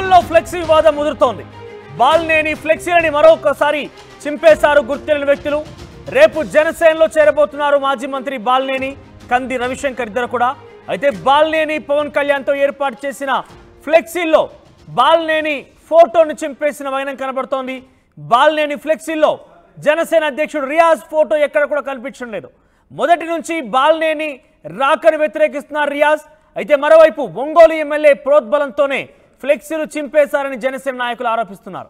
ఒంగోలులో ఫ్లెక్సీ వివాదం ముదురుతోంది. బాలినేని ఫ్లెక్సీలని మరొకసారి చింపేశారు గుర్తులేని వ్యక్తులు. రేపు జనసేనలో చేరబోతున్నారు మాజీ మంత్రి బాలినేని, కంది రవిశంకర్ ఇద్దరు కూడా. అయితే బాలినేని పవన్ కళ్యాణ్తో ఏర్పాటు చేసిన ఫ్లెక్సీల్లో బాలినేని ఫోటోను చింపేసిన వైనం కనబడుతోంది. బాలినేని ఫ్లెక్సీల్లో జనసేన అధ్యక్షుడు రియాజ్ ఫోటో ఎక్కడ కూడా కనిపించడం లేదు. మొదటి నుంచి బాలినేని రాకను వ్యతిరేకిస్తున్నారు రియాజ్. అయితే మరోవైపు ఒంగోలు ఎమ్మెల్యే ప్రోద్బలంతోనే ఫ్లెక్సీలు చింపేశారని జనసేన నాయకులు ఆరోపిస్తున్నారు.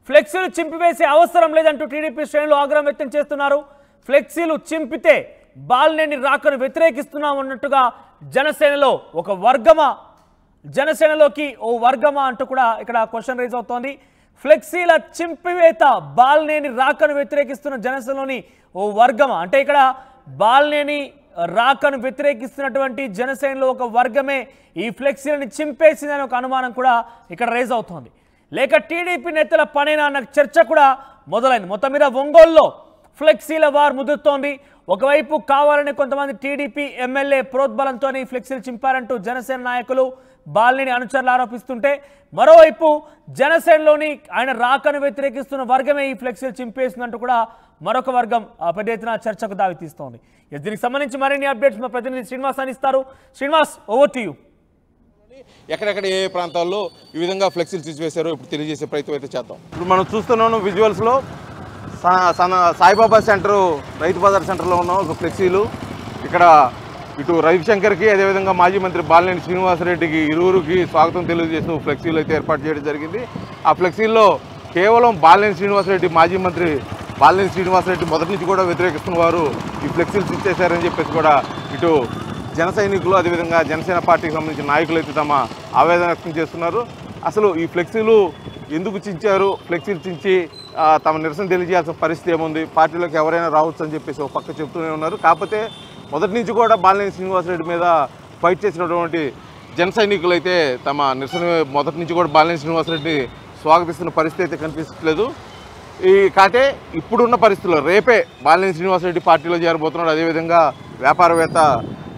ఫ్లెక్సీలు చింపివేసే అవసరం లేదంటూ టీడీపీ శ్రేణులు ఆగ్రహం వ్యక్తం చేస్తున్నారు. ఫ్లెక్సీలు చింపితే బాలినేని రాకను వ్యతిరేకిస్తున్నామన్నట్టుగా జనసేనలో ఒక వర్గమా, జనసేనలోకి ఓ వర్గమా అంటూ కూడా ఇక్కడ క్వశ్చన్ రైజ్ అవుతోంది. ఫ్లెక్సీల చింపివేత బాలినేని రాకను వ్యతిరేకిస్తున్న జనసేనలోని ఓ వర్గమా అంటే ఇక్కడ బాలినేని రాకను వ్యతిరేకిస్తున్నటువంటి జనసేనలో ఒక వర్గమే ఈ ఫ్లెక్సీలను చింపేసిందని ఒక అనుమానం కూడా ఇక్కడ రైజ్ అవుతోంది. లేక టీడీపీ నేతల పనేనా అన్న చర్చ కూడా మొదలైంది. మొత్తం మీద ఒంగోలులో ఫ్లెక్సీల వార్ ముదురుతోంది. ఒకవైపు కావాలని కొంతమంది టీడీపీ ఎమ్మెల్యే ప్రోద్బలంతో ఫ్లెక్సీలు చింపారంటూ జనసేన నాయకులు బాలినేని అనుచరులు ఆరోపిస్తుంటే, మరోవైపు జనసేనలోని ఆయన రాకను వ్యతిరేకిస్తున్న వర్గమే ఈ ఫ్లెక్సీలు చింపేసిందంటూ కూడా మరొక వర్గం పెద్ద ఎత్తున చర్చకు దారితీస్తోంది. దీనికి సంబంధించి మరిన్ని అప్డేట్స్ మా ప్రతినిధి శ్రీనివాస్ అందిస్తారు. Srinivas, over to you. ఎక్కడెక్కడ ఏ ప్రాంతాల్లో ఈ విధంగా ఫ్లెక్సీలు తీసివేశారో ఇప్పుడు తెలియజేసే ప్రయత్నం అయితే చేద్దాం. ఇప్పుడు మనం చూస్తున్నాం విజువల్స్లో సాయిబాబా సెంటర్, రైతు బజార్ సెంటర్లో ఉన్న ఒక ఫ్లెక్సీలు. ఇక్కడ ఇటు రవిశంకర్కి అదేవిధంగా మాజీ మంత్రి బాలినేని శ్రీనివాసరెడ్డికి ఇరువురికి స్వాగతం తెలియజేస్తూ ఫ్లెక్సీలు అయితే ఏర్పాటు చేయడం జరిగింది. ఆ ఫ్లెక్సీల్లో కేవలం బాలినేని శ్రీనివాసరెడ్డి, మాజీ మంత్రి బాలినేని శ్రీనివాసరెడ్డి మొదటి నుంచి కూడా వ్యతిరేకిస్తున్న వారు ఈ ఫ్లెక్సీలు ఇచ్చేశారని చెప్పేసి కూడా ఇటు జన సైనికులు అదేవిధంగా జనసేన పార్టీకి సంబంధించిన నాయకులు అయితే తమ ఆవేదన వ్యక్తం చేస్తున్నారు. అసలు ఈ ఫ్లెక్సీలు ఎందుకు చించారు, ఫ్లెక్సీలు చించి తమ నిరసన తెలియజేయాల్సిన పరిస్థితి ఏముంది, పార్టీలోకి ఎవరైనా రావచ్చు అని చెప్పేసి ఒక పక్క చెప్తూనే ఉన్నారు. కాకపోతే మొదటి నుంచి కూడా బాలినేని శ్రీనివాసరెడ్డి మీద ఫైట్ చేసినటువంటి జన సైనికులు అయితే తమ నిరసన మొదటి నుంచి కూడా బాలినేని శ్రీనివాసరెడ్డి స్వాగతిస్తున్న పరిస్థితి అయితే కనిపించట్లేదు. కాకపోతే ఇప్పుడున్న పరిస్థితుల్లో రేపే బాలినేని శ్రీనివాసరెడ్డి పార్టీలో చేరబోతున్నాడు. అదేవిధంగా వ్యాపారవేత్త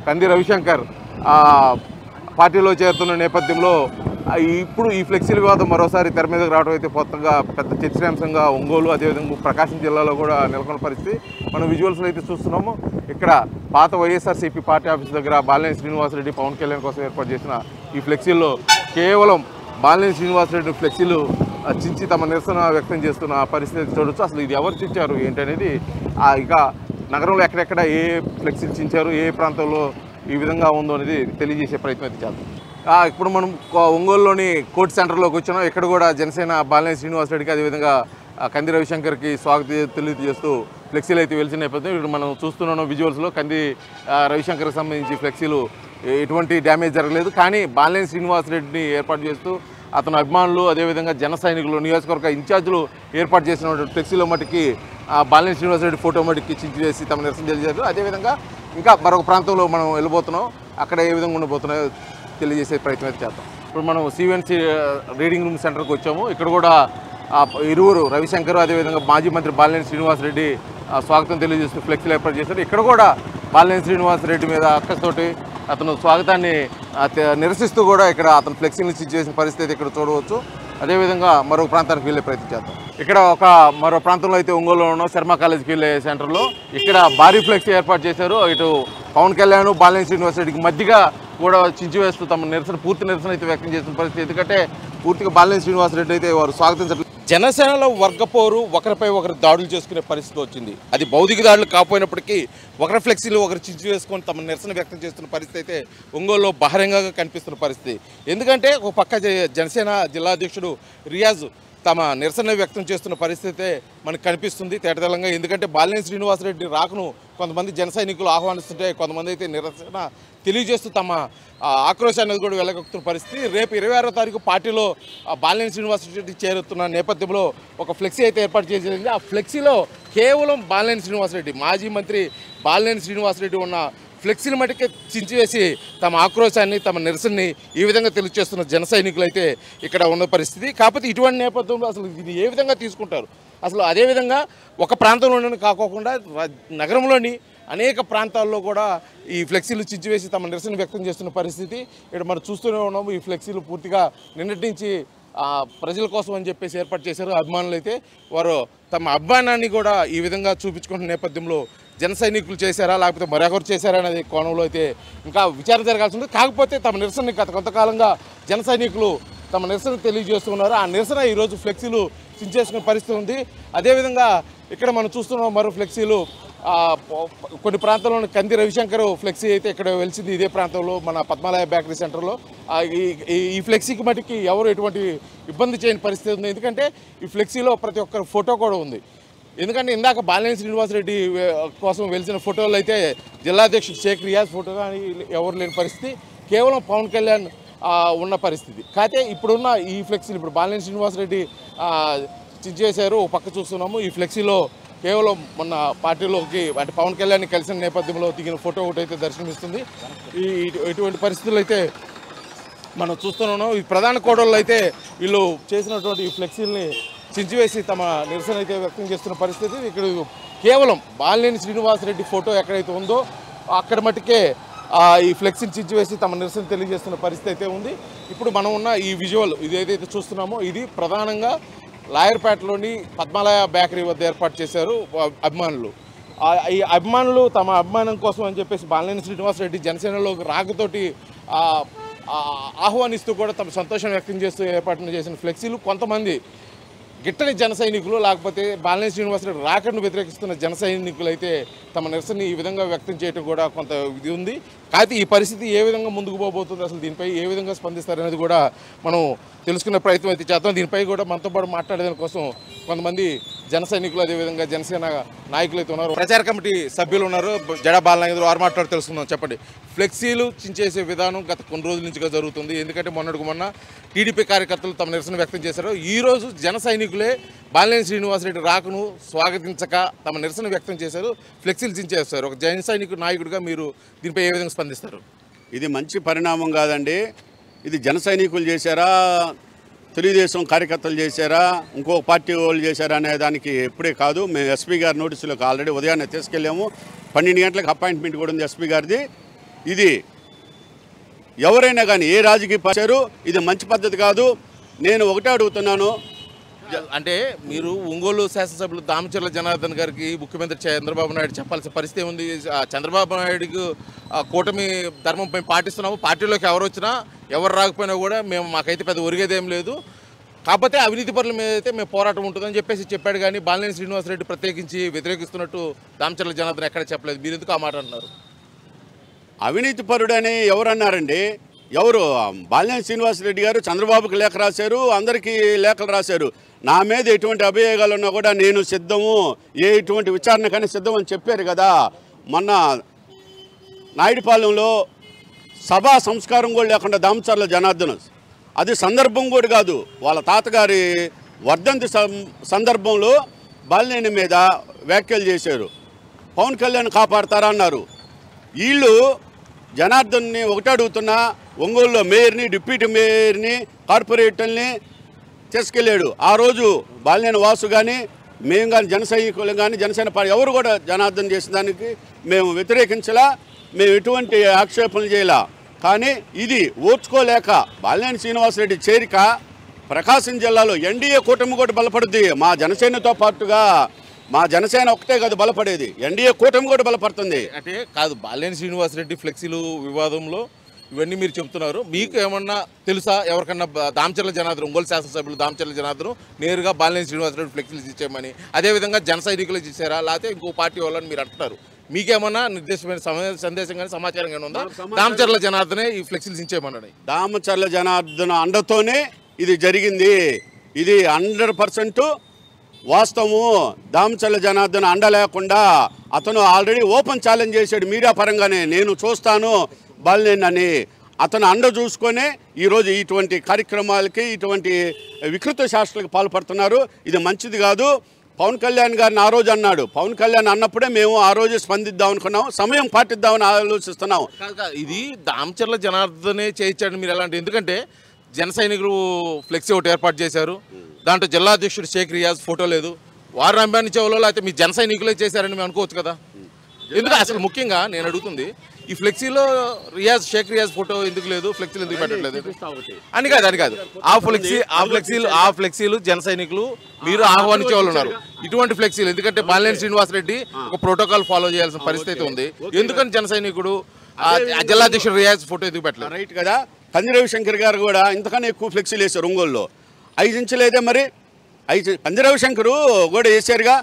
కంది రవిశంకర్ పార్టీలో చేరుతున్న నేపథ్యంలో ఇప్పుడు ఈ ఫ్లెక్సీల వివాదం మరోసారి తెర మీదకి రావడం అయితే కొత్తగా పెద్ద చర్చనీయాంశంగా ఒంగోలు అదేవిధంగా ప్రకాశం జిల్లాలో కూడా నెలకొన్న పరిస్థితి మనం విజువల్స్లో అయితే చూస్తున్నాము. ఇక్కడ పాత వైఎస్ఆర్సీపీ పార్టీ ఆఫీస్ దగ్గర బాలినేని శ్రీనివాసరెడ్డి పవన్ కళ్యాణ్ కోసం ఏర్పాటు చేసిన ఈ ఫ్లెక్సీల్లో కేవలం బాలినేని శ్రీనివాసరెడ్డి ఫ్లెక్సీలు చించి తమ నిరసన వ్యక్తం చేస్తున్న పరిస్థితి చూడొచ్చు. అసలు ఇది ఎవరు చించారు ఏంటనేది ఇక నగరంలో ఎక్కడెక్కడ ఏ ఫ్లెక్సీలు చించారు, ఏ ప్రాంతంలో ఈ విధంగా ఉందో అనేది తెలియజేసే ప్రయత్నం అయితే చేద్దాం. ఇప్పుడు మనం ఒంగోలులోని కోర్టు సెంటర్లోకి వచ్చినాం. ఇక్కడ కూడా జనసేన బాలినేని శ్రీనివాసరెడ్డికి అదేవిధంగా కంది రవిశంకర్కి స్వాగతం తెలియజేస్తూ ఫ్లెక్సీలు అయితే వెలిసిన నేపథ్యం ఇప్పుడు మనం చూస్తున్నాం విజువల్స్లో. కంది రవిశంకర్కి సంబంధించి ఫ్లెక్సీలు ఎటువంటి డ్యామేజ్ జరగలేదు. కానీ బాలినేని శ్రీనివాసరెడ్డిని ఏర్పాటు చేస్తూ అతని అభిమానులు అదేవిధంగా జన సైనికులు, నియోజకవర్గ ఇన్ఛార్జీలు ఏర్పాటు చేసిన ఫ్లెక్సీలో మటుకి బాలినేని శ్రీనివాసరెడ్డి ఫోటో మటుకి చించివేసి తమ నిరసన తెలియజేశారు. అదేవిధంగా ఇంకా మరొక ప్రాంతంలో మనం వెళ్ళబోతున్నాం. అక్కడ ఏ విధంగా ఉండబోతున్నాయో తెలియజేసే ప్రయత్నం అయితే చేద్దాం. ఇప్పుడు మనం సివెన్సీ రీడింగ్ రూమ్ సెంటర్కి వచ్చాము. ఇక్కడ కూడా ఇరువురు రవిశంకర్ అదేవిధంగా మాజీ మంత్రి బాలినేని శ్రీనివాసరెడ్డి స్వాగతం తెలియజేస్తూ ఫ్లెక్సీలు ఏర్పాటు చేశారు. ఇక్కడ కూడా బాలినేని శ్రీనివాసరెడ్డి మీద అక్కస్తోటి అతను స్వాగతాన్ని నిరసిస్తూ కూడా ఇక్కడ అతను ఫ్లెక్సీని చేసిన పరిస్థితి ఇక్కడ చూడవచ్చు. అదేవిధంగా మరొక ప్రాంతానికి వెళ్ళే ప్రయత్నం చేద్దాం. ఇక్కడ మరో ప్రాంతంలో అయితే ఒంగోలులో ఉన్న శర్మ కాలేజీకి వెళ్ళే సెంటర్లో ఇక్కడ భారీ ఫ్లెక్సీ ఏర్పాటు చేశారు. ఇటు పవన్ కళ్యాణ్ బాలినేని శ్రీనివాసరెడ్డికి మధ్యగా కూడా చించివేస్తూ తమ పూర్తి నిరసన అయితే వ్యక్తం చేసిన పరిస్థితి. ఎందుకంటే పూర్తిగా బాలినేని శ్రీనివాసరెడ్డి అయితే వారు స్వాగతించట్లేదు. జనసేనలో వర్గపోరు ఒకరిపై ఒకరు దాడులు చేసుకునే పరిస్థితి వచ్చింది. అది భౌతిక దాడులు కాకపోయినప్పటికీ ఒకరి ఫ్లెక్సీలు ఒకరు చించి వేసుకొని తమ నిరసన వ్యక్తం చేస్తున్న పరిస్థితి అయితే ఒంగోలులో బహిరంగంగా కనిపిస్తున్న పరిస్థితి. ఎందుకంటే ఒక పక్క జనసేన జిల్లా అధ్యక్షుడు రియాజ్ తమ నిరసన వ్యక్తం చేస్తున్న పరిస్థితి మనకు కనిపిస్తుంది తేటతెల్లంగా. ఎందుకంటే బాలినేని శ్రీనివాసరెడ్డి రాకను కొంతమంది జన సైనికులు ఆహ్వానిస్తుంటే కొంతమంది అయితే నిరసన తెలియజేస్తూ తమ ఆక్రోశాన్ని కూడా వెళ్ళగొక్కుతున్న పరిస్థితి. రేపు 26వ తారీఖు పార్టీలో బాలినేని శ్రీనివాసరెడ్డి చేరుతున్న నేపథ్యంలో ఒక ఫ్లెక్సీ అయితే ఏర్పాటు చేసింది. ఆ ఫ్లెక్సీలో కేవలం బాలినేని శ్రీనివాసరెడ్డి, మాజీ మంత్రి బాలినేని శ్రీనివాసరెడ్డి ఉన్న ఫ్లెక్సీలు మటుకే చించివేసి తమ ఆక్రోశాన్ని తమ నిరసనని ఈ విధంగా తెలియజేస్తున్న జన సైనికులు అయితే ఇక్కడ ఉన్న పరిస్థితి. కాకపోతే ఇటువంటి నేపథ్యంలో అసలు ఇది ఏ విధంగా తీసుకుంటారు, అసలు అదేవిధంగా ఒక ప్రాంతంలోనే కాకోకుండా నగరంలోని అనేక ప్రాంతాల్లో కూడా ఈ ఫ్లెక్సీలు చించివేసి తమ నిరసన వ్యక్తం చేస్తున్న పరిస్థితి ఇక్కడ మనం చూస్తూనే ఉన్నాము. ఈ ఫ్లెక్సీలు పూర్తిగా నిన్నటి నుంచి ప్రజల కోసం అని చెప్పేసి ఏర్పాటు చేశారు. అభిమానులు అయితే వారు తమ అభిమానాన్ని కూడా ఈ విధంగా చూపించుకుంటున్న నేపథ్యంలో జన సైనికులు చేశారా లేకపోతే మరొకరు చేశారా అనేది కోణంలో అయితే ఇంకా విచారణ జరగాల్సి ఉంది. కాకపోతే తమ నిరసన గత కొంతకాలంగా జన సైనికులు తమ నిరసన తెలియజేస్తున్నారు. ఆ నిరసన ఈరోజు ఫ్లెక్సీలు చించేసుకునే పరిస్థితి ఉంది. అదేవిధంగా ఇక్కడ మనం చూస్తున్నాం మరో ఫ్లెక్సీలు కొన్ని ప్రాంతాల్లోని కంది రవిశంకర్ ఫ్లెక్సీ అయితే ఇక్కడ వెలిసింది ఇదే ప్రాంతంలో మన పద్మాలయ బేకరీ సెంటర్లో. ఈ ఫ్లెక్సీకి మటుకి ఎవరు ఎటువంటి ఇబ్బంది చేయని పరిస్థితి ఉంది. ఎందుకంటే ఈ ఫ్లెక్సీలో ప్రతి ఒక్కరి ఫోటో కూడా ఉంది. ఎందుకంటే ఇందాక బాలినేని శ్రీనివాసరెడ్డి కోసం వెలిసిన ఫోటోలు అయితే జిల్లాధ్యక్షుడు షేక్ రియాజ్ ఫోటో కానీ ఎవరు లేని పరిస్థితి, కేవలం పవన్ కళ్యాణ్ ఉన్న పరిస్థితి. కాకపోతే ఇప్పుడున్న ఈ ఫ్లెక్సీలు ఇప్పుడు బాలినేని శ్రీనివాసరెడ్డి చించేశారు. ఒక పక్క చూస్తున్నాము ఈ ఫ్లెక్సీలో కేవలం మొన్న పార్టీలోకి అంటే పవన్ కళ్యాణ్ కలిసిన నేపథ్యంలో దిగిన ఫోటో ఒకటి అయితే దర్శనమిస్తుంది. ఇటువంటి పరిస్థితులు అయితే మనం చూస్తున్నాం. ఈ ప్రధాన కోడళ్ళు అయితే వీళ్ళు చేసినటువంటి ఈ ఫ్లెక్సీలని చించివేసి తమ నిరసన అయితే వ్యక్తం చేస్తున్న పరిస్థితి. ఇక్కడ కేవలం బాలినేని శ్రీనివాసరెడ్డి ఫోటో ఎక్కడైతే ఉందో అక్కడ మట్టుకే ఈ ఫ్లెక్సీని చించివేసి తమ నిరసన తెలియజేస్తున్న పరిస్థితి అయితే ఉంది. ఇప్పుడు మనం ఉన్న ఈ విజువల్ ఇది ఏదైతే చూస్తున్నామో ఇది ప్రధానంగా లాయర్పేటలోని పద్మాలయ బేకరీ వద్ద ఏర్పాటు చేశారు అభిమానులు. ఈ అభిమానులు తమ అభిమానం కోసం అని చెప్పేసి బాలినేని శ్రీనివాసరెడ్డి జనసేనలోకి రాకతోటి ఆహ్వానిస్తూ కూడా తమ సంతోషం వ్యక్తం చేస్తూ ఏర్పాటు చేసిన ఫ్లెక్సీలు కొంతమంది గిట్టని జన సైనికులు లేకపోతే బాలినేని శ్రీనివాసరెడ్డి రాకను వ్యతిరేకిస్తున్న జన సైనికులు అయితే తమ నిరసనని ఈ విధంగా వ్యక్తం చేయడం కూడా కొంత ఇది ఉంది. కాకపోతే ఈ పరిస్థితి ఏ విధంగా ముందుకు పోబోతుంది, అసలు దీనిపై ఏ విధంగా స్పందిస్తారనేది కూడా మనం తెలుసుకునే ప్రయత్నం అయితే చేద్దాం. దీనిపై కూడా మనతో పాటు మాట్లాడేదాని కోసం కొంతమంది జన సైనికులు అదేవిధంగా జనసేన నాయకులు అయితే ఉన్నారు. ప్రచార కమిటీ సభ్యులు ఉన్నారు. జడా బాలనాయుడు వారు మాట్లాడి తెలుసుకుందాం. చెప్పండి, ఫ్లెక్సీలు చించేసే విధానం గత కొన్ని రోజుల నుంచిగా జరుగుతుంది. ఎందుకంటే మొన్న టీడీపీ కార్యకర్తలు తమ నిరసన వ్యక్తం చేశారు. ఈరోజు జన సైనికులే బాలినేని శ్రీనివాసరెడ్డి రాకను స్వాగతించక తమ నిరసన వ్యక్తం చేశారు, ఫ్లెక్సీలు చించేస్తారు. ఒక జన సైనికుడు నాయకుడిగా మీరు దీనిపై ఏ విధంగా స్పందిస్తారు? ఇది మంచి పరిణామం కాదండి. ఇది జన సైనికులు చేశారా, తెలుగుదేశం కార్యకర్తలు చేశారా, ఇంకో పార్టీ వాళ్ళు చేశారా అనే దానికి ఎప్పుడే కాదు. మేము ఎస్పీ గారి నోటీసులకు ఆల్రెడీ ఉదయాన్నే తీసుకెళ్ళాము. 12 గంటలకు అపాయింట్మెంట్ కూడా ఉంది ఎస్పీ గారిది. ఇది ఎవరైనా కానీ ఏ రాజకీయ పార్టీ ఇది మంచి పద్ధతి కాదు. నేను ఒకటే అడుగుతున్నాను, అంటే మీరు ఒంగోలు శాసనసభ్యులు దామచర్ల జనార్దన్ గారికి ముఖ్యమంత్రి చంద్రబాబు నాయుడు చెప్పాల్సిన పరిస్థితి ఉంది. చంద్రబాబు నాయుడుకి కూటమి ధర్మం మేము పాటిస్తున్నాము, పార్టీలోకి ఎవరు వచ్చినా ఎవరు రాకపోయినా కూడా మాకైతే పెద్ద ఒరిగేదేం లేదు, కాకపోతే అవినీతి పరుల మీద అయితే మేము పోరాటం ఉంటుందని చెప్పేసి చెప్పాడు. కానీ బాలినేని శ్రీనివాసరెడ్డి ప్రత్యేకించి వ్యతిరేకిస్తున్నట్టు దామచర్ల జనార్దన్ ఎక్కడ చెప్పలేదు. మీరు ఎందుకు ఆ మాట అంటున్నారు? అవినీతి పరుడని ఎవరన్నారండి? ఎవరు? బాలినేని శ్రీనివాసరెడ్డి గారు చంద్రబాబుకి లేఖ రాశారు, అందరికీ లేఖలు రాశారు. నా మీద ఎటువంటి అభియోగాలు ఉన్నా కూడా నేను సిద్ధము, ఎటువంటి విచారణకైనా సిద్ధం అని చెప్పారు కదా. మొన్న నాయుడుపాలెంలో సభా సంస్కారం కూడా లేకుండా దామచర్ల జనార్దన్, అది సందర్భం కూడా కాదు, వాళ్ళ తాతగారి వర్ధంతి సందర్భంలో బాలినేని మీద వ్యాఖ్యలు చేశారు. పవన్ కళ్యాణ్ కాపాడతారా అన్నారు. వీళ్ళు జనార్దన్ని ఒకటి అడుగుతున్నా, ఒంగోలులో మేయర్ని, డిప్యూటీ మేయర్ని, కార్పొరేటర్ని తీసుకెళ్ళాడు. ఆ రోజు బాలినేని వాసు కానీ మేము కానీ జన సైనికులు కానీ జనసేన పార్టీ ఎవరు కూడా జనార్దన్ చేసిన దానికి మేము వ్యతిరేకించలా, మేము ఎటువంటి ఆక్షేపణలు చేయలా. కానీ ఇది ఓర్చుకోలేక బాలినేని శ్రీనివాసరెడ్డి చేరిక ప్రకాశం జిల్లాలో ఎన్డీఏ కూటమి కూడా బలపడుద్ది. మా జనసేనతో పాటుగా మా జనసేన ఒకటే కాదు బలపడేది, ఎన్డీఏ కూటమి కూడా బలపడుతుంది. అంటే కాదు, బాలినేని శ్రీనివాసరెడ్డి ఫ్లెక్సీలు వివాదంలో ఇవన్నీ మీరు చెప్తున్నారు, మీకు ఏమన్నా తెలుసా? ఎవరికన్నా దామచర్ల జనార్దన్, ఒంగోలు శాసనసభ్యులు దామచర్ల జనార్దన్ నేరుగా బాలినేని శ్రీనివాసరెడ్డి ఫ్లెక్సీలు ఇచ్చేయమని, అదేవిధంగా జన సైనికులు ఇచ్చారా లేకపోతే ఇంకో పార్టీ వాళ్ళని మీరు అంటున్నారు? మీకేమన్నా నిర్దేశమైన సందేశం కానీ సమాచారం కానీ ఉందా? దామచర్ల జనార్దనే ఈ ఫ్లెక్సీలు ఇచ్చేయమన్నాడు. దామచర్ల జనార్దన్ అండతోనే ఇది జరిగింది. ఇది 100% వాస్తవము. దామచర్ల జనార్దన్ అండ లేకుండా అతను ఆల్రెడీ ఓపెన్ ఛాలెంజ్ చేశాడు మీడియా పరంగానే, నేను చూస్తాను బాలినేని అని. అతను అండ చూసుకొనే ఈరోజు ఇటువంటి కార్యక్రమాలకి, ఇటువంటి వికృత శాస్త్రాలకు పాల్పడుతున్నారు. ఇది మంచిది కాదు. పవన్ కళ్యాణ్ గారిని ఆ రోజు అన్నాడు, పవన్ కళ్యాణ్ అన్నప్పుడే మేము ఆ రోజు స్పందిద్దాం అనుకున్నాం, సమయం పాటిద్దామని ఆలోచిస్తున్నాం. ఇది దామచర్ల జనార్దనే చేయించాడు మీరు ఎలాంటి? ఎందుకంటే జన సైనికులు ఫ్లెక్సీ ఒకటి ఏర్పాటు చేశారు, దాంట్లో జిల్లా అధ్యక్షుడు షేక్ రియాజ్ ఫోటో లేదు, వారు అభిమానించే వాళ్ళు అయితే మీ జన సైనికులే చేశారని మేము అనుకోవచ్చు కదా. ఎందుకు అసలు ముఖ్యంగా నేను అడుగుతుంది ఈ ఫ్లెక్సీలో షేక్ రియాజ్ ఫోటో ఎందుకు లేదు, ఫ్లెక్సీలు ఎందుకు పెట్టట్లేదు అని కాదు ఆ ఫ్లెక్సీలు జన సైనికులు మీరు ఆహ్వానించే వాళ్ళు ఉన్నారు. ఇటువంటి ఫ్లెక్సీలు ఎందుకంటే బాలినేని శ్రీనివాసరెడ్డి ఒక ప్రోటోకాల్ ఫాలో చేయాల్సిన పరిస్థితి ఉంది. ఎందుకని జన సైనికుడు జిల్లాధ్యక్షుడు రియాజ్ ఫోటో ఎందుకు పెట్టలేదు? రైట్ కదా. కంది రవిశంకర్ గారు కూడా ఇంతకన్నా ఎక్కువ ఫ్లెక్సీలు వేశారు ఒంగోలులో. 5 ఇంచులేదే మరి. కంది రవిశంకరు కూడా వేసారుగా.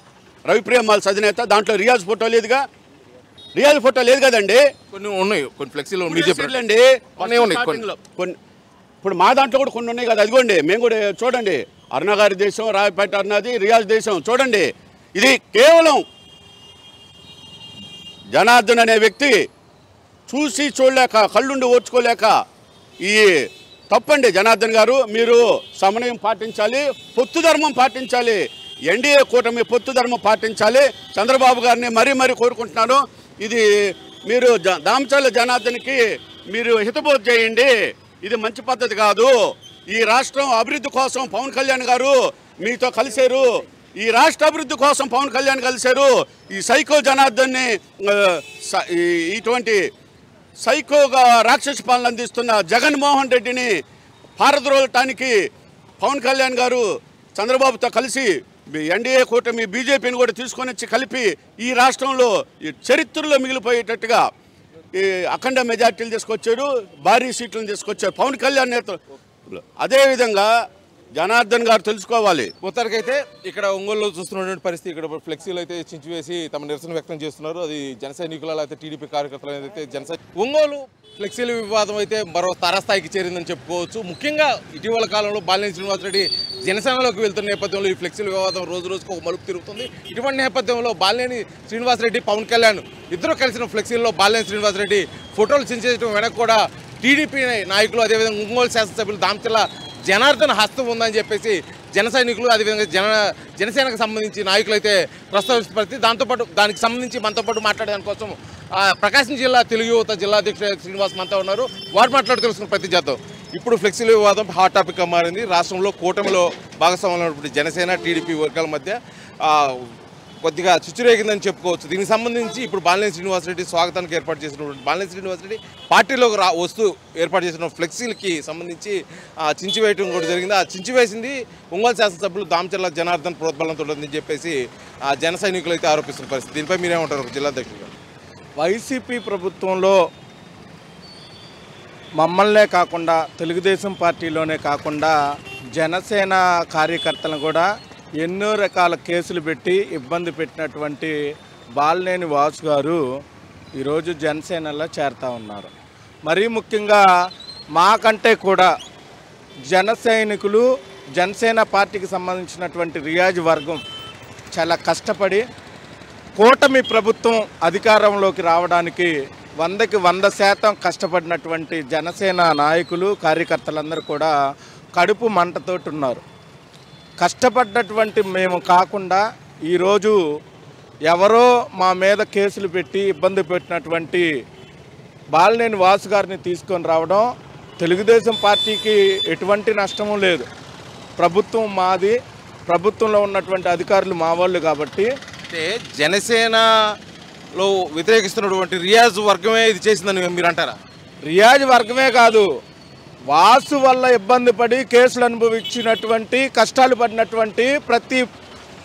రవిప్రియ మాల్స్ అధినేత, దాంట్లో రియాజ్ ఫోటో లేదుగా. రియాజ్ ఫోటో లేదు కదండి. కొన్ని ఉన్నాయి, కొన్ని ఫ్లెక్సీలు అండి కొన్ని. ఇప్పుడు మా దాంట్లో కూడా కొన్ని ఉన్నాయి కదా, అదిగోండి. మేము కూడా చూడండి, అరుణ గారి దేశం, రాయపేట అరుణది, రియాజ్ దేశం చూడండి. ఇది కేవలం జనార్దన్ అనే వ్యక్తి చూసి చూడలేక, కళ్ళుండి ఓర్చుకోలేక ఈ తప్పండి. జనార్దన్ గారు మీరు సమన్వయం పాటించాలి, పొత్తు ధర్మం పాటించాలి, ఎన్డీఏ కూటమి పొత్తు ధర్మం పాటించాలి. చంద్రబాబు గారిని మరీ కోరుకుంటున్నాను. ఇది మీరు దామచర్ల జనార్దన్కి మీరు హితబోధ చేయండి. ఇది మంచి పద్ధతి కాదు. ఈ రాష్ట్రం అభివృద్ధి కోసం పవన్ కళ్యాణ్ గారు మీతో కలిశారు. ఈ రాష్ట్ర అభివృద్ధి కోసం పవన్ కళ్యాణ్ కలిశారు. ఈ సైకో జనార్దన్ని, ఇటువంటి సైకోగా రాక్షస పాలన అందిస్తున్న జగన్మోహన్ రెడ్డిని పారద్రోలటానికి పవన్ కళ్యాణ్ గారు చంద్రబాబుతో కలిసి ఎన్డీఏ కూటమి బీజేపీని కూడా తీసుకొని వచ్చి కలిపి ఈ రాష్ట్రంలో ఈ చరిత్రలో మిగిలిపోయేటట్టుగా ఈ అఖండ మెజార్టీలు తీసుకొచ్చారు, భారీ సీట్లను తీసుకొచ్చారు పవన్ కళ్యాణ్ నేతృత్వంలో. అదేవిధంగా జనార్దన్ గారు తెలుసుకోవాలి. మొత్తానికైతే ఇక్కడ ఒంగోలులో చూస్తున్నటువంటి పరిస్థితి, ఇక్కడ ఫ్లెక్సీలు అయితే చించివేసి తమ నిరసన వ్యక్తం చేస్తున్నారు. అది జన సైనికుల అయితే టీడీపీ కార్యకర్తలు అయితే ఒంగోలు ఫ్లెక్సీల వివాదం అయితే మరో తారాస్థాయికి చేరిందని చెప్పుకోవచ్చు. ముఖ్యంగా ఇటీవల కాలంలో బాలినేని శ్రీనివాసరెడ్డి జనసేనలోకి వెళ్తున్న నేపథ్యంలో ఈ ఫ్లెక్సీల వివాదం రోజు రోజుకు ఒక మలుపు తిరుగుతుంది. ఇటువంటి నేపథ్యంలో బాలినేని శ్రీనివాసరెడ్డి, పవన్ కళ్యాణ్ ఇద్దరు కలిసిన ఫ్లెక్సీల్లో బాలినేని శ్రీనివాసరెడ్డి ఫోటోలు చించేయడం వెనక కూడా టీడీపీ నాయకులు, అదేవిధంగా ఒంగోలు శాసనసభ్యులు దామచర్ల జనార్దన్ హస్తం ఉందని చెప్పేసి జన సైనికులు, అదేవిధంగా జనసేనకు సంబంధించి నాయకులు అయితే ప్రస్తావిస్తున్న పరిస్థితి. దాంతోపాటు దానికి సంబంధించి మనతో పాటు మాట్లాడడానికి కోసం ప్రకాశం జిల్లా తెలుగు యువత జిల్లా అధ్యక్షుడు శ్రీనివాస్ మనతో ఉన్నారు. వారు మాట్లాడి తెలుసుకున్న ప్రతి చేద్దాం. ఇప్పుడు ఫ్లెక్సీల వివాదం హాట్ టాపిక్గా మారింది. రాష్ట్రంలో కూటమిలో భాగస్వామ్యం జనసేన టీడీపీ వర్గాల మధ్య కొద్దిగా చిచ్చురేగిందని చెప్పుకోవచ్చు. దీనికి సంబంధించి ఇప్పుడు బాలినేని శ్రీనివాసరెడ్డి స్వాగతానికి ఏర్పాటు చేసినటువంటి బాలినేని శ్రీనివాసరెడ్డి పార్టీలోకి వస్తూ ఏర్పాటు చేసిన ఫ్లెక్సీలకి సంబంధించి చించివేయటం కూడా జరిగింది. ఆ చించివేసింది ఒంగోలు శాసనసభ్యులు దామచర్ల జనార్దన్ ప్రోద్బలంతో ఉందని చెప్పేసి జన సైనికులు అయితే ఆరోపిస్తున్న పరిస్థితి. దీనిపై మీరేమంటారు జిల్లాధ్యక్షులుగా? వైసీపీ ప్రభుత్వంలో మమ్మల్నే కాకుండా తెలుగుదేశం పార్టీలోనే కాకుండా జనసేన కార్యకర్తలను కూడా ఎన్నో రకాల కేసులు పెట్టి ఇబ్బంది పెట్టినటువంటి బాలినేని వాసు గారు ఈరోజు జనసేనలో చేరుతూ ఉన్నారు. మరీ ముఖ్యంగా మాకంటే కూడా జన సైనికులు, జనసేన పార్టీకి సంబంధించినటువంటి రియాజ్ వర్గం చాలా కష్టపడి కూటమి ప్రభుత్వం అధికారంలోకి రావడానికి 100కి 100% కష్టపడినటువంటి జనసేన నాయకులు, కార్యకర్తలందరూ కూడా కడుపు మంటతోటి ఉన్నారు. కష్టపడ్డటువంటి మేము కాకుండా ఈరోజు ఎవరో మా మీద కేసులు పెట్టి ఇబ్బంది పెట్టినటువంటి బాలినేని వాసు గారిని తీసుకొని రావడం తెలుగుదేశం పార్టీకి ఎటువంటి నష్టము లేదు. ప్రభుత్వం మాది, ప్రభుత్వంలో ఉన్నటువంటి అధికారులు మా వాళ్ళు కాబట్టి. అంటే జనసేనలో వ్యతిరేకిస్తున్నటువంటి రియాజ్ వర్గమే ఇది చేసిందని మీరు అంటారా? రియాజ్ వర్గమే కాదు, వాసు వల్ల ఇబ్బంది పడి కేసులు అనుభవించినటువంటి, కష్టాలు పడినటువంటి ప్రతి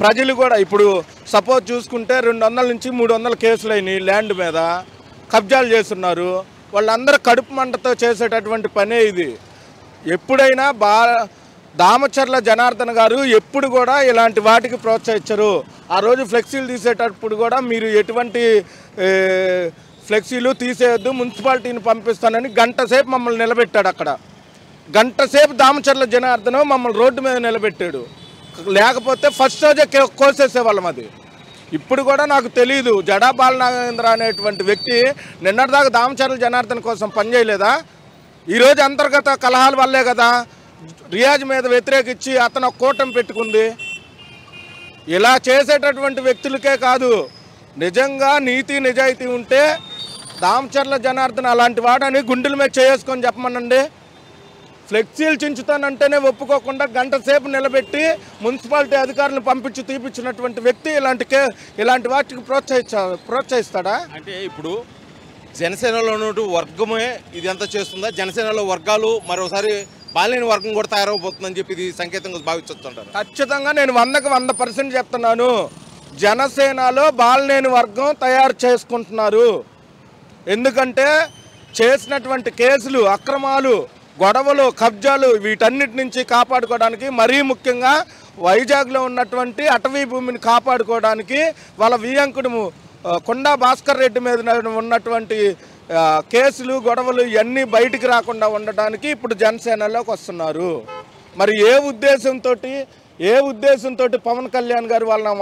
ప్రజలు కూడా ఇప్పుడు సపోజ్ చూసుకుంటే 200 నుంచి 300 కేసులు అయినాయి. ల్యాండ్ మీద కబ్జాలు చేస్తున్నారు. వాళ్ళందరూ కడుపు మంటతో చేసేటటువంటి పనే ఇది. ఎప్పుడైనా దామచర్ల జనార్దన్ గారు ఎప్పుడు కూడా ఇలాంటి వాటికి ప్రోత్సహించరు. ఆ రోజు ఫ్లెక్సీలు తీసేటప్పుడు కూడా మీరు ఎటువంటి ఫ్లెక్సీలు తీసేయద్దు, మున్సిపాలిటీని పంపిస్తానని గంట సేపు మమ్మల్ని నిలబెట్టాడు. అక్కడ గంట సేపు దామచర్ల జనార్దన్ మమ్మల్ని రోడ్డు మీద నిలబెట్టాడు. లేకపోతే ఫస్ట్ రోజే కోసేసేవాళ్ళం. అది ఇప్పుడు కూడా నాకు తెలియదు. జడా బాలనాగేంద్ర అనేటువంటి వ్యక్తి నిన్నటిదాకా దామచర్ల జనార్దన్ కోసం పనిచేయలేదా? ఈరోజు అంతర్గత కలహాల వల్లే కదా రియాజ్ మీద వ్యతిరేకించి అతను కూటమి పెట్టుకుంది. ఇలా చేసేటటువంటి వ్యక్తులకే కాదు, నిజంగా నీతి నిజాయితీ ఉంటే దామచర్ల జనార్దన్ అలాంటి వాడని గుండెల మీద చేసుకొని చెప్పమనండి. ఫ్లెక్సీలు చించుతానంటేనే ఒప్పుకోకుండా గంట సేపు నిలబెట్టి మున్సిపాలిటీ అధికారులను పంపించి తీపిచ్చినటువంటి వ్యక్తి ఇలాంటి వాటికి ప్రోత్సహిస్తాడా? అంటే ఇప్పుడు జనసేనలో ఉన్న వర్గమే ఇదంతా చేస్తుందా? జనసేనలో వర్గాలు మరోసారి బాలినేని వర్గం కూడా తయారవబోతుందని చెప్పి ఇది సంకేతంగా భావిస్తుంటారు. ఖచ్చితంగా నేను 100కి 100% చెప్తున్నాను. జనసేనలో బాలినేని వర్గం తయారు చేసుకుంటున్నారు. ఎందుకంటే చేసినటువంటి కేసులు, అక్రమాలు, గొడవలు, కబ్జాలు వీటన్నిటి నుంచి కాపాడుకోవడానికి, మరీ ముఖ్యంగా వైజాగ్లో ఉన్నటువంటి అటవీ భూమిని కాపాడుకోవడానికి వాళ్ళ వియంకుడు కొండా భాస్కర్ రెడ్డి మీద ఉన్నటువంటి కేసులు, గొడవలు ఇవన్నీ బయటికి రాకుండా ఉండడానికి ఇప్పుడు జనసేనలోకి వస్తున్నారు. మరి ఏ ఉద్దేశంతో పవన్ కళ్యాణ్ గారు వాళ్ళని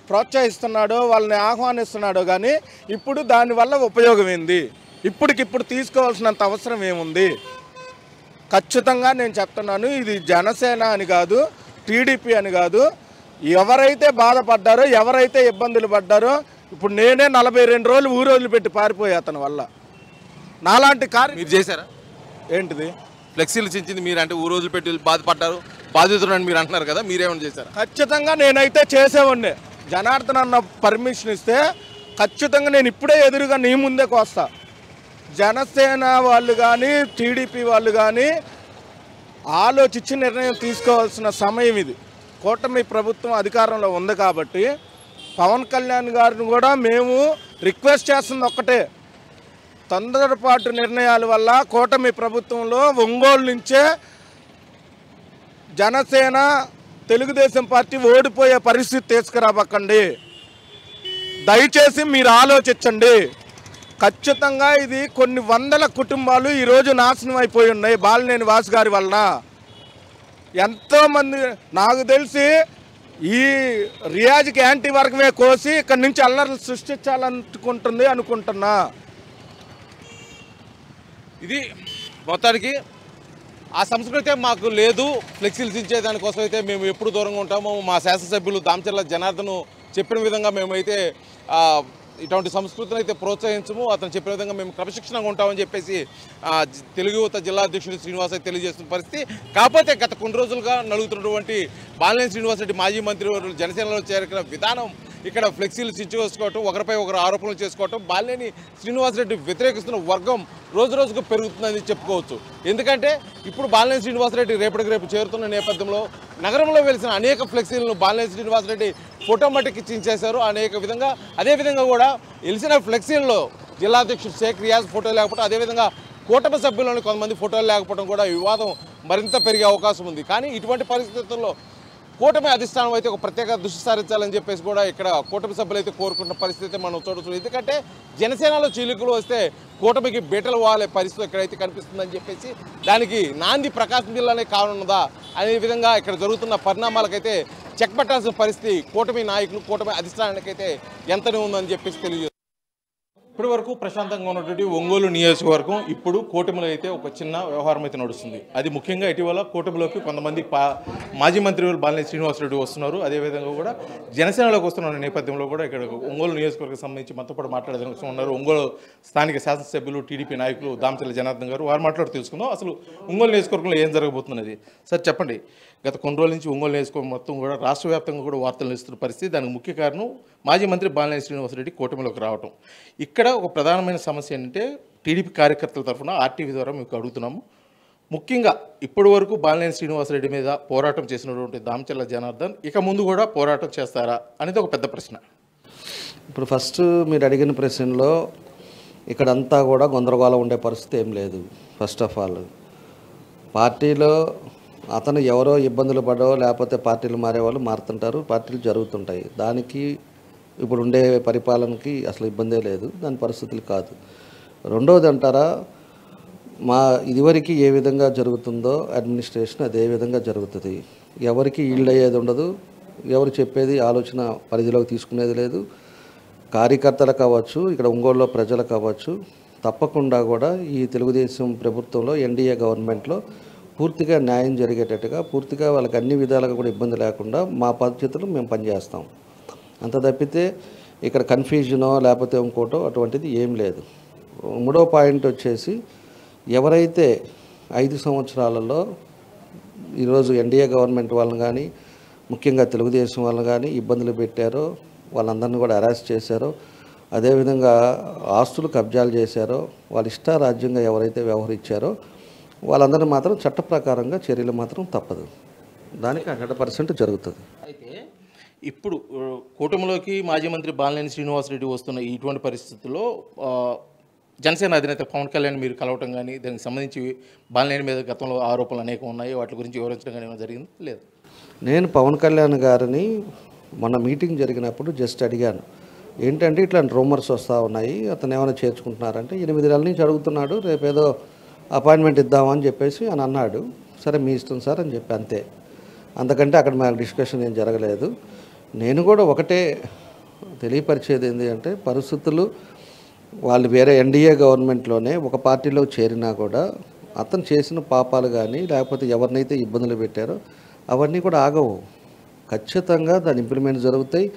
ప్రోత్సహిస్తున్నాడో, వాళ్ళని ఆహ్వానిస్తున్నాడో కానీ ఇప్పుడు దానివల్ల ఉపయోగం ఏంది? ఇప్పటికిప్పుడు తీసుకోవాల్సినంత అవసరం ఏముంది? ఖచ్చితంగా నేను చెప్తున్నాను, ఇది జనసేన అని కాదు, టీడీపీ అని కాదు. ఎవరైతే బాధపడ్డారో, ఎవరైతే ఇబ్బందులు పడ్డారో, ఇప్పుడు నేనే 42 రోజులు ఊరోజులు పెట్టి పారిపోయా అతని వల్ల. నాలాంటి మీరు చేశారా? ఏంటిది ఫ్లెక్సీలు చించింది మీరు, అంటే ఊరోజులు పెట్టి బాధపడ్డారు, బాధితులు అని మీరు అంటున్నారు కదా, మీరేమన్నా చేశారా? ఖచ్చితంగా నేనైతే చేసేవాడిని. జనార్దన్ అన్న పర్మిషన్ ఇస్తే ఖచ్చితంగా నేను ఇప్పుడే ఎదురుగా నీ ముందేకు వస్తా. జనసేన వాళ్ళు కానీ, టీడీపీ వాళ్ళు కానీ ఆలోచించి నిర్ణయం తీసుకోవాల్సిన సమయం ఇది. కూటమి ప్రభుత్వం అధికారంలో ఉంది కాబట్టి పవన్ కళ్యాణ్ గారిని కూడా మేము రిక్వెస్ట్ చేస్తుంది ఒక్కటే, తొందరపాటు నిర్ణయాల వల్ల కూటమి ప్రభుత్వంలో ఒంగోలు నుంచే జనసేన, తెలుగుదేశం పార్టీ ఓడిపోయే పరిస్థితి తీసుకురాబక్కండి. దయచేసి మీరు ఆలోచించండి. ఖచ్చితంగా ఇది కొన్ని వందల కుటుంబాలు ఈరోజు నాశనం అయిపోయి ఉన్నాయి బాలినేని వాసు గారి వలన. ఎంతోమంది నాకు తెలిసి ఈ రియాజ్కి యాంటీ వర్గమే కోసి ఇక్కడి నుంచి అల్లర్లు అనుకుంటున్నా. ఇది మొత్తానికి ఆ సంస్కృతి మాకు లేదు. ఫ్లెక్సీలు దించే దానికోసం అయితే మేము ఎప్పుడు దూరంగా ఉంటాము. మా శాసనసభ్యులు దామచర్ల జనార్దన్ చెప్పిన విధంగా మేమైతే ఇటువంటి సంస్కృతిని అయితే ప్రోత్సహించము. అతను చెప్పిన విధంగా మేము క్రమశిక్షణగా ఉంటామని చెప్పేసి తెలుగు యువత జిల్లా అధ్యక్షుడు శ్రీనివాస్ అయితే తెలియజేస్తున్న పరిస్థితి. కాకపోతే గత కొన్ని రోజులుగా నలుగుతున్నటువంటి బాలినేని శ్రీనివాసరెడ్డి మాజీ మంత్రి జనసేనలో చేరిన విధానం, ఇక్కడ ఫ్లెక్సీలు చించుకోసుకోవటం, ఒకరిపై ఒకరు ఆరోపణలు చేసుకోవటం, బాలినేని శ్రీనివాసరెడ్డి వ్యతిరేకిస్తున్న వర్గం రోజు రోజుకు పెరుగుతుందని చెప్పుకోవచ్చు. ఎందుకంటే ఇప్పుడు బాలినేని శ్రీనివాసరెడ్డి రేపటికి రేపు చేరుతున్న నేపథ్యంలో నగరంలో వెలిసిన అనేక ఫ్లెక్సీలను బాలినేని శ్రీనివాసరెడ్డి ఫోటో మట్టికి చించేశారు. అదేవిధంగా కూడా వెలిసిన ఫ్లెక్సీల్లో జిల్లా అధ్యక్షుడు షేక్ రియాజ్ ఫోటో లేకపోవడం, అదేవిధంగా కూటమి సభ్యులను కొంతమంది ఫోటోలు లేకపోవడం కూడా వివాదం మరింత పెరిగే అవకాశం ఉంది. కానీ ఇటువంటి పరిస్థితుల్లో కూటమి అధిష్టానం అయితే ఒక ప్రత్యేక దృష్టి సారించాలని చెప్పేసి కూడా ఇక్కడ కూటమి సభ్యులు అయితే కోరుకుంటున్న పరిస్థితి మనం చూడవచ్చు. ఎందుకంటే జనసేనలో చీలికలు వస్తే కూటమికి బీటలు వాలే పరిస్థితి ఎక్కడైతే కనిపిస్తుందని చెప్పేసి దానికి నాంది ప్రకాశం జిల్లానే కానున్నదా అనే విధంగా ఇక్కడ జరుగుతున్న పరిణామాలకైతే చెక్ పెట్టాల్సిన పరిస్థితి కూటమి నాయకులు, కూటమి అధిష్టానానికైతే ఎంతనే ఉందని చెప్పేసి తెలియజేస్తారు. ఇప్పటి వరకు ప్రశాంతంగా ఉన్నటువంటి ఒంగోలు నియోజకవర్గం ఇప్పుడు కూటమిలో అయితే ఒక చిన్న వ్యవహారం అయితే నడుస్తుంది. అది ముఖ్యంగా ఇటీవల కూటమిలోకి కొంతమంది మాజీ మంత్రి బాలినేని శ్రీనివాసరెడ్డి వస్తున్నారు. అదేవిధంగా కూడా జనసేనలోకి వస్తున్న నేపథ్యంలో కూడా ఇక్కడ ఒంగోలు నియోజకవర్గం సంబంధించి మనతో పాటు మాట్లాడడానికి ఉన్నారు ఒంగోలు స్థానిక శాసనసభ్యులు, టీడీపీ నాయకులు దామచర్ల జనార్దన్ గారు. వారు మాట్లాడి తెలుసుకుందాం అసలు ఒంగోలు నియోజకవర్గంలో ఏం జరగబోతున్నది. సార్ చెప్పండి, గత కొన్ని రోజుల నుంచి ఒంగోలు నియోజకవర్గం మొత్తం కూడా రాష్ట్ర వ్యాప్తంగా కూడా వార్తలు ఇస్తున్న పరిస్థితి. దానికి ముఖ్య కారణం మాజీ మంత్రి బాలినేని శ్రీనివాసరెడ్డి కూటమిలోకి రావటం. ఇక్కడ ఒక ప్రధానమైన సమస్య ఏంటంటే టీడీపీ కార్యకర్తల తరఫున ఆర్టీవీ ద్వారా మీకు అడుగుతున్నాము. ముఖ్యంగా ఇప్పటి వరకు బాలినేని శ్రీనివాసరెడ్డి మీద పోరాటం చేసినటువంటి దామచర్ల జనార్దన్ ఇక ముందు కూడా పోరాటం చేస్తారా అనేది ఒక పెద్ద ప్రశ్న. ఇప్పుడు ఫస్ట్ మీరు అడిగిన ప్రశ్నలో ఇక్కడంతా కూడా గందరగోళం ఉండే పరిస్థితి ఏం లేదు. ఫస్ట్ ఆఫ్ ఆల్ పార్టీలో అతను ఎవరో ఇబ్బందులు పడో లేకపోతే పార్టీలు మారేవాళ్ళు మారుతుంటారు, పార్టీలు జరుగుతుంటాయి. దానికి ఇప్పుడు ఉండే పరిపాలనకి అసలు ఇబ్బందే లేదు, దాని పరిస్థితులు కాదు. రెండవది అంటారా, మా ఇదివరకు ఏ విధంగా జరుగుతుందో అడ్మినిస్ట్రేషన్ అదే విధంగా జరుగుతుంది. ఎవరికి ఈల్డ్ అయ్యేది ఉండదు, ఎవరు చెప్పేది ఆలోచన పరిధిలోకి తీసుకునేది లేదు. కార్యకర్తలు కావచ్చు, ఇక్కడ ఒంగోలులో ప్రజలు కావచ్చు, తప్పకుండా కూడా ఈ తెలుగుదేశం ప్రభుత్వంలో ఎన్డీఏ గవర్నమెంట్లో పూర్తిగా న్యాయం జరిగేటట్టుగా, పూర్తిగా వాళ్ళకి అన్ని విధాలుగా కూడా ఇబ్బంది లేకుండా మా పద్ధతులు మేము పనిచేస్తాం. అంత తప్పితే ఇక్కడ కన్ఫ్యూజనో లేకపోతే ఇంకోటో అటువంటిది ఏం లేదు. మూడో పాయింట్ వచ్చేసి ఎవరైతే 5 సంవత్సరాలలో ఈరోజు ఎన్డీఏ గవర్నమెంట్ వాళ్ళని కానీ ముఖ్యంగా తెలుగుదేశం వాళ్ళని కానీ ఇబ్బందులు పెట్టారో వాళ్ళందరినీ కూడా అరెస్ట్ చేశారో, అదేవిధంగా ఆస్తులు కబ్జాలు చేశారో, వాళ్ళ ఇష్టారాజ్యంగా ఎవరైతే వ్యవహరించారో వాళ్ళందరూ మాత్రం చట్ట ప్రకారంగా చర్యలు మాత్రం తప్పదు. దానికి 100% జరుగుతుంది. అయితే ఇప్పుడు కూటమిలోకి మాజీ మంత్రి బాలినేని శ్రీనివాసరెడ్డి వస్తున్న ఇటువంటి పరిస్థితుల్లో జనసేన అధినేత పవన్ కళ్యాణ్ మీరు కలవటం కానీ దానికి సంబంధించి బాలినేని మీద గతంలో ఆరోపణలు అనేకం ఉన్నాయి, వాటి గురించి వివరించడం కానీ ఏమైనా జరిగింది లేదు? నేను పవన్ కళ్యాణ్ గారిని మొన్న మీటింగ్ జరిగినప్పుడు జస్ట్ అడిగాను, ఏంటంటే ఇట్లాంటి రూమర్స్ వస్తూ ఉన్నాయి, అతను ఏమైనా చేర్చుకుంటున్నారంటే 8 నెలల నుంచి అడుగుతున్నాడు, రేపేదో అపాయింట్మెంట్ ఇద్దామని చెప్పేసి అని అన్నాడు. సరే మీ ఇష్టం సార్ అని చెప్పి అంతే, అంతకంటే అక్కడ మాకు డిస్కషన్ ఏం జరగలేదు. నేను కూడా ఒకటే తెలియపరిచేది ఏంటి అంటే, పరిస్థితులు వాళ్ళు వేరే ఎన్డీఏ గవర్నమెంట్లోనే ఒక పార్టీలో చేరినా కూడా అతను చేసిన పాపాలు కానీ లేకపోతే ఎవరినైతే ఇబ్బందులు పెట్టారో అవన్నీ కూడా ఆగవు. ఖచ్చితంగా దాని ఇంప్లిమెంట్ జరుగుతాయి.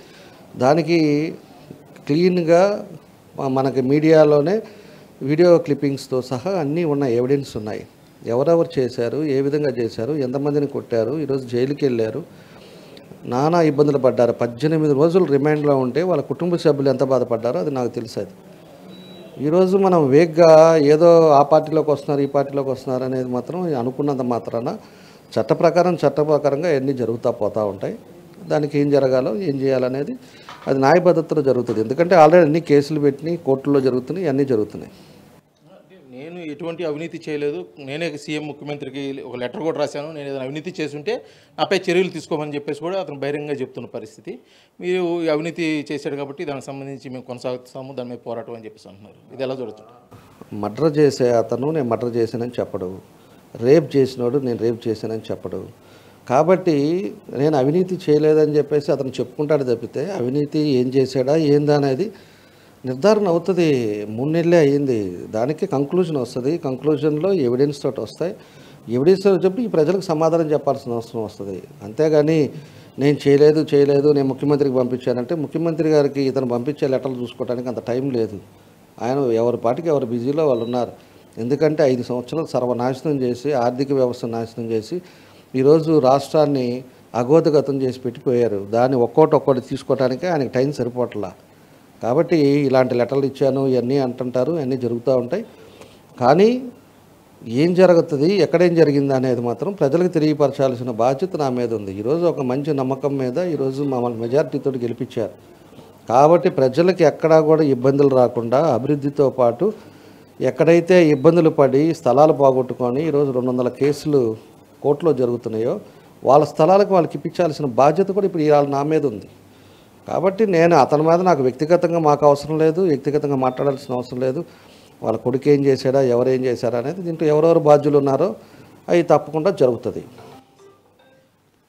దానికి క్లీన్గా మనకి మీడియాలోనే వీడియో క్లిప్పింగ్స్తో సహా అన్నీ ఉన్నాయి, ఎవిడెన్స్ ఉన్నాయి. ఎవరెవరు చేశారు, ఏ విధంగా చేశారు, ఎంతమందిని కొట్టారు, ఈరోజు జైలుకి వెళ్ళారు, నానా ఇబ్బందులు పడ్డారు. 18 రోజులు రిమాండ్లో ఉంటే వాళ్ళ కుటుంబ సభ్యులు ఎంత బాధపడ్డారో అది నాకు తెలుసు. అది ఈరోజు మనం వేగ్గా ఏదో ఆ పార్టీలోకి వస్తున్నారు ఈ పార్టీలోకి వస్తున్నారు అనేది మాత్రం అనుకున్నంత మాత్రాన చట్ట ప్రకారంగా అన్నీ జరుగుతూ పోతూ ఉంటాయి. దానికి ఏం జరగాలో ఏం చేయాలనేది అది న్యాయ పద్ధతిలో జరుగుతుంది. ఎందుకంటే ఆల్రెడీ అన్ని కేసులు పెట్టినాయి, కోర్టుల్లో జరుగుతున్నాయి, అన్నీ జరుగుతున్నాయి. నేను ఎటువంటి అవినీతి చేయలేదు, నేనే సీఎం ముఖ్యమంత్రికి ఒక లెటర్ కూడా రాశాను, నేను ఏదైనా అవినీతి చేస్తుంటే నాపై చర్యలు తీసుకోమని చెప్పేసి కూడా అతను బహిరంగంగా చెప్తున్న పరిస్థితి. మీరు అవినీతి చేశాడు కాబట్టి దానికి సంబంధించి మేము కొనసాగుతాము, దాని మీద పోరాటం అని చెప్పేసి అంటున్నారు. ఇది ఎలా జరుగుతుంది? మర్డర్ చేసే అతను నేను మర్డర్ చేశానని చెప్పడు, రేప్ చేసినాడు నేను రేప్ చేశానని చెప్పడు. కాబట్టి నేను అవినీతి చేయలేదని చెప్పేసి అతను చెప్పుకుంటాడు తప్పితే అవినీతి ఏం చేశాడా ఏందా అనేది నిర్ధారణ అవుతుంది. 3 నెలలే అయ్యింది, దానికి కంక్లూజన్ వస్తుంది. కంక్లూజన్లో ఎవిడెన్స్ తోటి వస్తాయి. ఎవిడెన్స్ చెప్పి ఈ ప్రజలకు సమాధానం చెప్పాల్సిన అవసరం వస్తుంది. అంతేగాని నేను చేయలేదు నేను ముఖ్యమంత్రికి పంపించానంటే ముఖ్యమంత్రి గారికి ఇతను పంపించే లెటర్లు చూసుకోవడానికి అంత టైం లేదు. ఆయన ఎవరి పాటికి ఎవరు బిజీలో వాళ్ళు ఉన్నారు. ఎందుకంటే 5 సంవత్సరాలు సర్వనాశనం చేసి ఆర్థిక వ్యవస్థ నాశనం చేసి ఈరోజు రాష్ట్రాన్ని అగోదగతం చేసి పెట్టిపోయారు. దాన్ని ఒక్కోటి తీసుకోవడానికే ఆయనకి టైం సరిపోవట్లా. కాబట్టి ఇలాంటి లెటర్లు ఇచ్చాను ఇవన్నీ అంటుంటారు, అన్నీ జరుగుతూ ఉంటాయి. కానీ ఏం జరుగుతుంది, ఎక్కడేం జరిగింది అనేది మాత్రం ప్రజలకు తెలియపరచాల్సిన బాధ్యత నా మీద ఉంది. ఈరోజు ఒక మంచి నమ్మకం మీద ఈరోజు మమ్మల్ని మెజారిటీతో గెలిపించారు. కాబట్టి ప్రజలకి ఎక్కడా కూడా ఇబ్బందులు రాకుండా అభివృద్ధితో పాటు ఎక్కడైతే ఇబ్బందులు పడి స్థలాలు పోగొట్టుకొని ఈరోజు 200 కేసులు కోర్టులో జరుగుతున్నాయో వాళ్ళ స్థలాలకు వాళ్ళకి ఇప్పించాల్సిన బాధ్యత కూడా ఇప్పుడు ఇవాళ నా మీద ఉంది. కాబట్టి నేను అతని మీద నాకు వ్యక్తిగతంగా మాకు అవసరం లేదు, వ్యక్తిగతంగా మాట్లాడాల్సిన అవసరం లేదు. వాళ్ళ కొడుకు ఏం చేశాడా ఎవరేం చేశారా అనేది దీంట్లో ఎవరెవరు బాధ్యులు ఉన్నారో అవి తప్పకుండా జరుగుతుంది.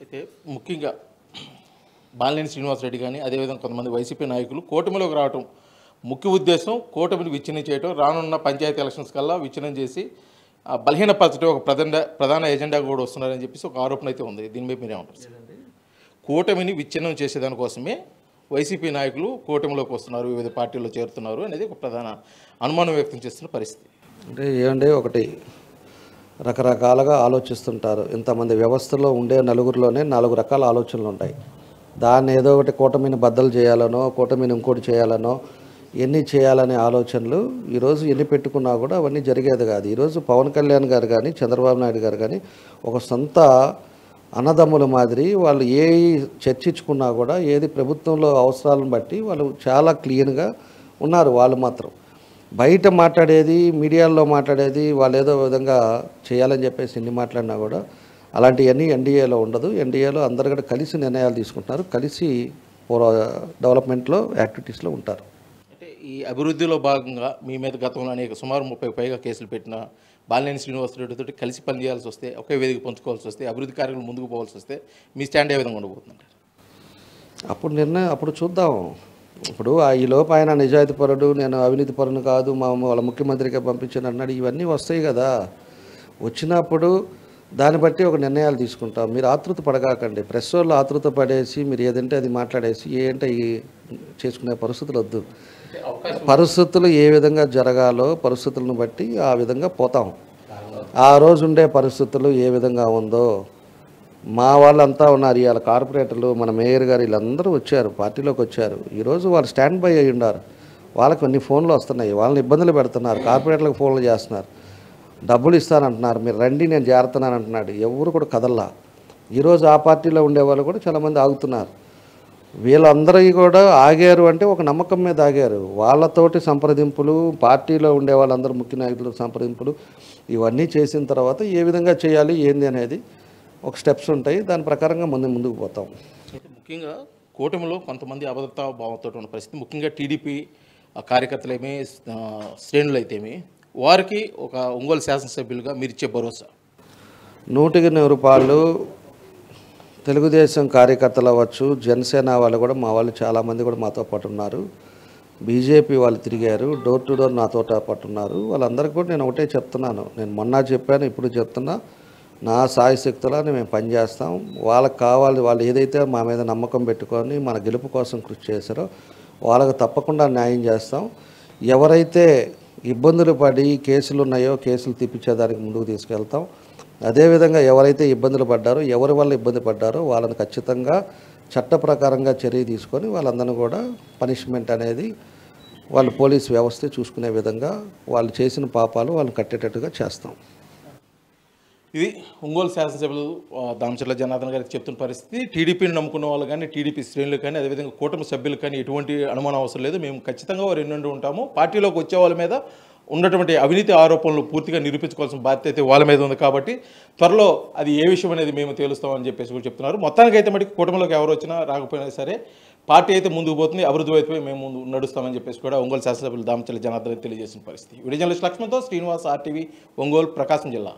అయితే ముఖ్యంగా బాలినేని శ్రీనివాసరెడ్డి కానీ అదేవిధంగా కొంతమంది వైసీపీ నాయకులు కూటమిలోకి రావటం ముఖ్య ఉద్దేశం కూటమిని విచ్ఛిన్నం చేయటం, రానున్న పంచాయతీ ఎలక్షన్స్ కల్లా విచ్ఛిన్నం చేసి బలహీనపరచడం ఒక ప్రధాన ఎజెండా కూడా వస్తున్నారని చెప్పేసి ఒక ఆరోపణ అయితే ఉంది. దీని మీద మీరేమంటారు? కూటమిని విచ్ఛిన్నం చేసేదానికోసమే వైసీపీ నాయకులు కూటమిలోకి వస్తున్నారు, వివిధ పార్టీల్లో చేరుతున్నారు అనేది ఒక ప్రధాన అనుమానం వ్యక్తం చేస్తున్న పరిస్థితి. అంటే ఏమంటే ఒకటి రకరకాలుగా ఆలోచిస్తుంటారు. ఇంతమంది వ్యవస్థలో ఉండే నలుగురిలోనే 4 రకాల ఆలోచనలు ఉంటాయి. దాన్ని ఏదో ఒకటి కూటమిని బద్దలు చేయాలనో కూటమిని ఇంకోటి చేయాలనో ఎన్ని చేయాలనే ఆలోచనలు ఈరోజు ఎన్ని పెట్టుకున్నా కూడా అవన్నీ జరిగేది కాదు. ఈరోజు పవన్ కళ్యాణ్ గారు కానీ చంద్రబాబు నాయుడు గారు కానీ ఒక సొంత అన్నదమ్ముల మాదిరి వాళ్ళు ఏ చర్చించుకున్నా కూడా ఏది ప్రభుత్వంలో అవసరాలను బట్టి వాళ్ళు చాలా క్లీన్గా ఉన్నారు. వాళ్ళు మాత్రం బయట మాట్లాడేది మీడియాల్లో మాట్లాడేది వాళ్ళు ఏదో విధంగా చేయాలని చెప్పేసి ఎన్ని మాట్లాడినా కూడా అలాంటివన్నీ ఎన్డీఏలో ఉండదు. ఎన్డీఏలో అందరు కూడా కలిసి నిర్ణయాలు తీసుకుంటున్నారు, కలిసి డెవలప్మెంట్లో యాక్టివిటీస్లో ఉంటారు. అంటే ఈ అభివృద్ధిలో భాగంగా మీ మీద గతంలో అనేక సుమారు 30 పైగా కేసులు పెట్టిన బాలినేని శ్రీనివాసరెడ్డితో కలిసి పనిచేయాల్సి వస్తే, ఒకే వేదిక పంచుకోవాల్సి వస్తే, అభివృద్ధి కార్యక్రమం ముందుకు పోవాల్సి వస్తే మీ స్టాండ్ ఏ విధంగా ఉండబోతుందంటారు? అప్పుడు చూద్దాం. ఇప్పుడు ఈ లోపు ఆయన నిజాయితీపరుడు, నేను అవినీతి పరుని కాదు, వాళ్ళ ముఖ్యమంత్రికి పంపించాను అన్నాడు. ఇవన్నీ వస్తాయి కదా. వచ్చినప్పుడు దాన్ని బట్టి ఒక నిర్ణయాలు తీసుకుంటాం. మీరు ఆతృత పడగాకండి. ప్రెస్ వాళ్ళు ఆతృత పడేసి మీరు ఏదంటే అది మాట్లాడేసి ఏంటంటే చేసుకునే పరిస్థితులు వద్దు. పరిస్థితులు ఏ విధంగా జరగాలో పరిస్థితులను బట్టి ఆ విధంగా పోతాం. ఆ రోజు ఉండే పరిస్థితులు ఏ విధంగా ఉందో మా వాళ్ళంతా ఉన్నారు. ఇవాళ కార్పొరేటర్లు, మన మేయర్ గారు వీళ్ళందరూ వచ్చారు, పార్టీలోకి వచ్చారు. ఈరోజు వాళ్ళు స్టాండ్ బై అయ్యి ఉన్నారు. వాళ్ళకి కొన్ని ఫోన్లు వస్తున్నాయి, వాళ్ళని ఇబ్బందులు పెడుతున్నారు, కార్పొరేటర్లకు ఫోన్లు చేస్తున్నారు, డబ్బులు ఇస్తానంటున్నారు, మీరు రండి నేను చేరుతున్నాను అంటున్నాడు. ఎవరు కూడా కదల్లా. ఈరోజు ఆ పార్టీలో ఉండేవాళ్ళు కూడా చాలామంది ఆగుతున్నారు. వీళ్ళందరూ కూడా ఆగారు అంటే ఒక నమ్మకం మీద ఆగారు. వాళ్ళతోటి సంప్రదింపులు, పార్టీలో ఉండే వాళ్ళందరూ ముఖ్య నాయకులు సంప్రదింపులు ఇవన్నీ చేసిన తర్వాత ఏ విధంగా చేయాలి ఏంది అనేది ఒక స్టెప్స్ ఉంటాయి. దాని ప్రకారంగా ముందుకు పోతాం. ముఖ్యంగా కూటమిలో కొంతమంది అభద్రతా భావంతో ఉన్న పరిస్థితి, ముఖ్యంగా టీడీపీ కార్యకర్తలేమి శ్రేణులు అయితేమి, వారికి ఒక ఒంగోలు శాసనసభ్యులుగా మీరు ఇచ్చే భరోసా? 100% తెలుగుదేశం కార్యకర్తలు అవ్వచ్చు, జనసేన వాళ్ళు కూడా మా వాళ్ళు చాలామంది కూడా మాతో పాటు ఉన్నారు. బీజేపీ వాళ్ళు తిరిగారు, డోర్ టు డోర్ నాతో పాటు ఉన్నారు. వాళ్ళందరికీ కూడా నేను ఒకటే చెప్తున్నాను, నేను మొన్న చెప్పాను, ఇప్పుడు చెప్తున్నా, నా సాయశక్తులా మేము పనిచేస్తాం. వాళ్ళకి కావాలి, వాళ్ళు ఏదైతే మా మీద నమ్మకం పెట్టుకొని మన గెలుపు కోసం కృషి చేశారో వాళ్ళకు తప్పకుండా న్యాయం చేస్తాం. ఎవరైతే ఇబ్బందులు పడి కేసులు ఉన్నాయో కేసులు తిప్పించేదానికి ముందుకు తీసుకెళ్తాం. అదేవిధంగా ఎవరైతే ఇబ్బందులు పడ్డారో, ఎవరి వల్ల ఇబ్బంది పడ్డారో వాళ్ళని ఖచ్చితంగా చట్ట ప్రకారంగా చర్య తీసుకొని వాళ్ళందరినీ కూడా పనిష్మెంట్ అనేది వాళ్ళు పోలీస్ వ్యవస్థ చూసుకునే విధంగా వాళ్ళు చేసిన పాపాలు వాళ్ళని కట్టేటట్టుగా చేస్తాం. ఇది ఒంగోలు శాసనసభ్యులు దామచర్ల జనార్దన్ గారికి చెప్తున్న పరిస్థితి. టీడీపీని నమ్ముకున్న వాళ్ళు కానీ, టీడీపీ శ్రేణులు కానీ, అదేవిధంగా కూటమి సభ్యులు కానీ ఎటువంటి అనుమానం అవసరం లేదు. మేము ఖచ్చితంగా వారు ఎన్నుండి ఉంటాము. పార్టీలోకి వచ్చే వాళ్ళ మీద ఉన్నటువంటి అవినీతి ఆరోపణలు పూర్తిగా నిరూపించుకోవాల్సిన బాధ్యత అయితే వాళ్ళ మీద ఉంది. కాబట్టి త్వరలో అది ఏ విషయం అనేది మేము తేలుస్తామని చెప్పేసి కూడా చెప్తున్నారు. మొత్తానికైతే మటుకు కూటమిలోకి ఎవరు వచ్చినా రాకపోయినా సరే పార్టీ అయితే ముందుకు పోతుంది, అభివృద్ధి వైపు మేము ముందు నడుస్తామని చెప్పేసి కూడా ఒంగోలు శాసనసభ్యులు దామచర్ల జనార్దన్ తెలియజేసిన పరిస్థితి. వీడియో జర్నలిస్ట్ లక్ష్మణ్తో శ్రీనివాస్, RTV, ఒంగోలు, ప్రకాశం జిల్లా.